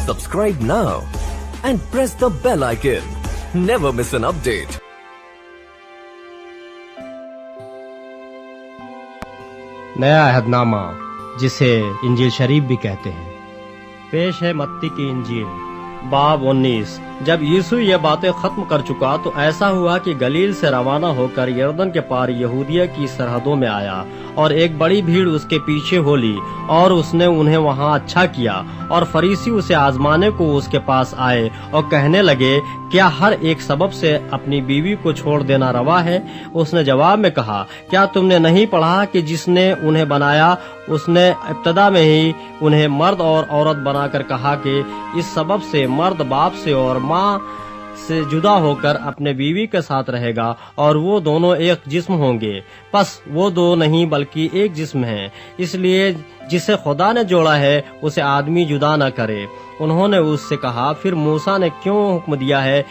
Subscribe now and press the bell icon. Never miss an update. नया अहदनामा, जिसे इंजील शरीफ भी कहते हैं। पेश है मत्ती की इंजील बाब 19। जब यीशु ये बातें खत्म कर चुका तो ऐसा हुआ कि गलील से रवाना होकर यरदन के पार यहूदिया की सरहदों में आया, और एक बड़ी भीड़ उसके पीछे हो ली, और उसने उन्हें वहां अच्छा किया। और फरीसी उसे आजमाने को उसके पास आए और कहने लगे, क्या हर एक सबब से अपनी बीवी को छोड़ देना रवा है? उसने जवाब में कहा, क्या तुमने नहीं पढ़ा कि जिसने उन्हें बनाया उसने इब्तदा में ही उन्हें मर्द और औरत बनाकर कहा कि इस सबब से मर्द बाप से और माँ से जुदा होकर अपने बीवी के साथ रहेगा, और वो दोनों एक जिस्म होंगे। बस वो दो नहीं बल्कि एक जिस्म है। इसलिए जिसे खुदा ने जोड़ा है उसे आदमी जुदा न करे। उन्होंने उससे कहा, फिर मूसा ने क्यों हुक्म दिया है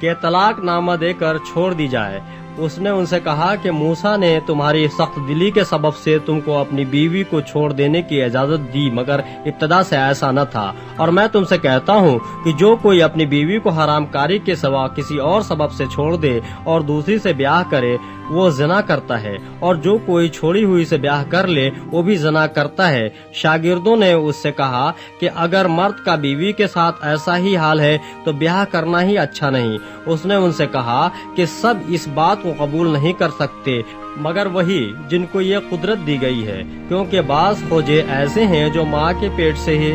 कि तलाक नामा देकर छोड़ दी जाए? उसने उनसे कहा कि मूसा ने तुम्हारी सख्त दिली के सबब से तुमको अपनी बीवी को छोड़ देने की इजाजत दी, मगर इब्तदा से ऐसा न था। और मैं तुमसे कहता हूँ कि जो कोई अपनी बीवी को हरामकारी के सिवा किसी और सबब से छोड़ दे और दूसरी से ब्याह करे, वो ज़िना करता है, और जो कोई छोड़ी हुई से ब्याह कर ले वो भी ज़िना करता है। शागिर्दों ने उससे कहा कि अगर मर्द का बीवी के साथ ऐसा ही हाल है तो ब्याह करना ही अच्छा नहीं। उसने उनसे कहा कि सब इस बात को कबूल नहीं कर सकते, मगर वही जिनको ये कुदरत दी गई है, क्योंकि बाज़ खोजे ऐसे हैं जो माँ के पेट से ही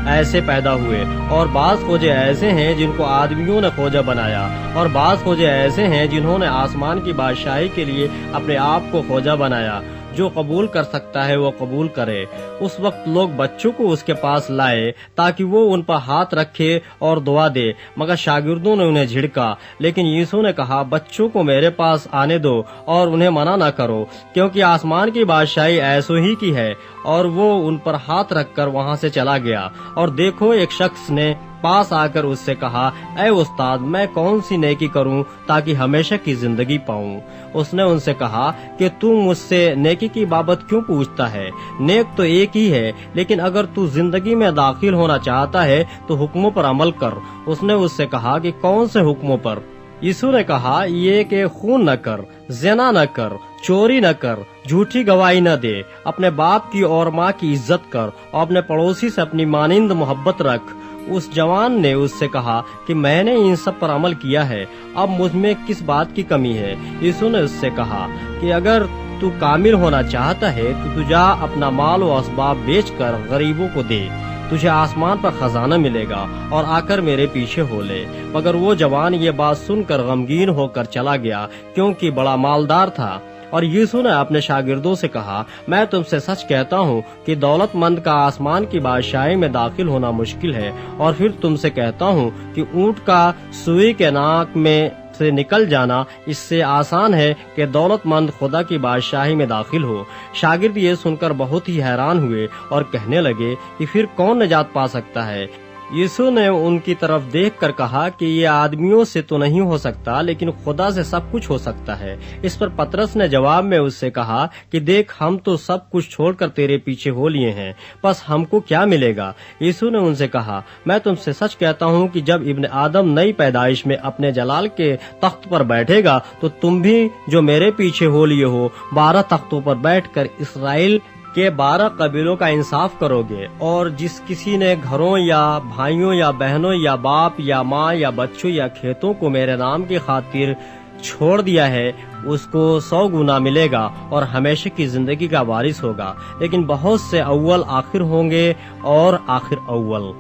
ऐसे पैदा हुए, और बाज़ खोजे ऐसे हैं जिनको आदमियों ने खोजा बनाया, और बाज़ खोजे ऐसे हैं जिन्होंने आसमान की बादशाही के लिए अपने आप को खोजा बनाया। जो कबूल कर सकता है वो कबूल करे। उस वक्त लोग बच्चों को उसके पास लाए ताकि वो उन पर हाथ रखे और दुआ दे, मगर शागिर्दों ने उन्हें झिड़का। लेकिन यीशु ने कहा, बच्चों को मेरे पास आने दो और उन्हें मना न करो, क्योंकि आसमान की बादशाही ऐसो ही की है। और वो उन पर हाथ रखकर वहां से चला गया। और देखो, एक शख्स ने पास आकर उससे कहा, ऐ उस्ताद, मैं कौन सी नेकी करूं ताकि हमेशा की जिंदगी पाऊं? उसने उनसे कहा कि तू मुझसे नेकी की बाबत क्यों पूछता है? नेक तो एक ही है, लेकिन अगर तू जिंदगी में दाखिल होना चाहता है तो हुक्मों पर अमल कर। उसने उससे कहा कि कौन से हुक्मों पर? यीशु ने कहा, ये कि खून न कर, ज़िना न कर, चोरी न कर, झूठी गवाही न दे, अपने बाप की और माँ की इज्जत कर, और अपने पड़ोसी से अपनी मानिंद मोहब्बत रख। उस जवान ने उससे कहा कि मैंने इन सब पर अमल किया है, अब मुझ में किस बात की कमी है? यीशु ने उससे कहा कि अगर तू कामिल होना चाहता है तो तू जा, अपना माल और असबाब बेचकर गरीबों को दे, तुझे आसमान पर खजाना मिलेगा, और आकर मेरे पीछे हो ले। मगर वो जवान ये बात सुनकर गमगीन होकर चला गया, क्योंकि बड़ा मालदार था। और यीशु ने अपने शागिर्दों से कहा, मैं तुमसे सच कहता हूँ कि दौलतमंद का आसमान की बादशाही में दाखिल होना मुश्किल है। और फिर तुमसे कहता हूँ कि ऊंट का सुई के नाक में से निकल जाना इससे आसान है कि दौलतमंद खुदा की बादशाही में दाखिल हो। शागिर्द ये सुनकर बहुत ही हैरान हुए और कहने लगे कि फिर कौन निजात पा सकता है? यीशु ने उनकी तरफ देखकर कहा कि ये आदमियों से तो नहीं हो सकता, लेकिन खुदा से सब कुछ हो सकता है। इस पर पतरस ने जवाब में उससे कहा कि देख, हम तो सब कुछ छोड़कर तेरे पीछे हो लिए हैं, बस हमको क्या मिलेगा? यीशु ने उनसे कहा, मैं तुमसे सच कहता हूँ कि जब इब्न आदम नई पैदाइश में अपने जलाल के तख्त पर बैठेगा तो तुम भी जो मेरे पीछे हो लिए हो 12 तख्तों पर बैठकर इसराइल के 12 कबीलों का इंसाफ करोगे। और जिस किसी ने घरों या भाइयों या बहनों या बाप या माँ या बच्चों या खेतों को मेरे नाम की खातिर छोड़ दिया है, उसको 100 गुना मिलेगा और हमेशा की जिंदगी का वारिस होगा। लेकिन बहुत से अव्वल आखिर होंगे और आखिर अव्वल।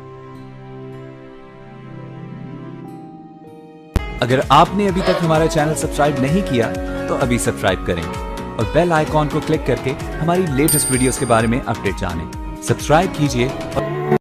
अगर आपने अभी तक हमारा चैनल सब्सक्राइब नहीं किया तो अभी सब्सक्राइब करें और बेल आइकॉन को क्लिक करके हमारी लेटेस्ट वीडियोस के बारे में अपडेट जानें। सब्सक्राइब कीजिए और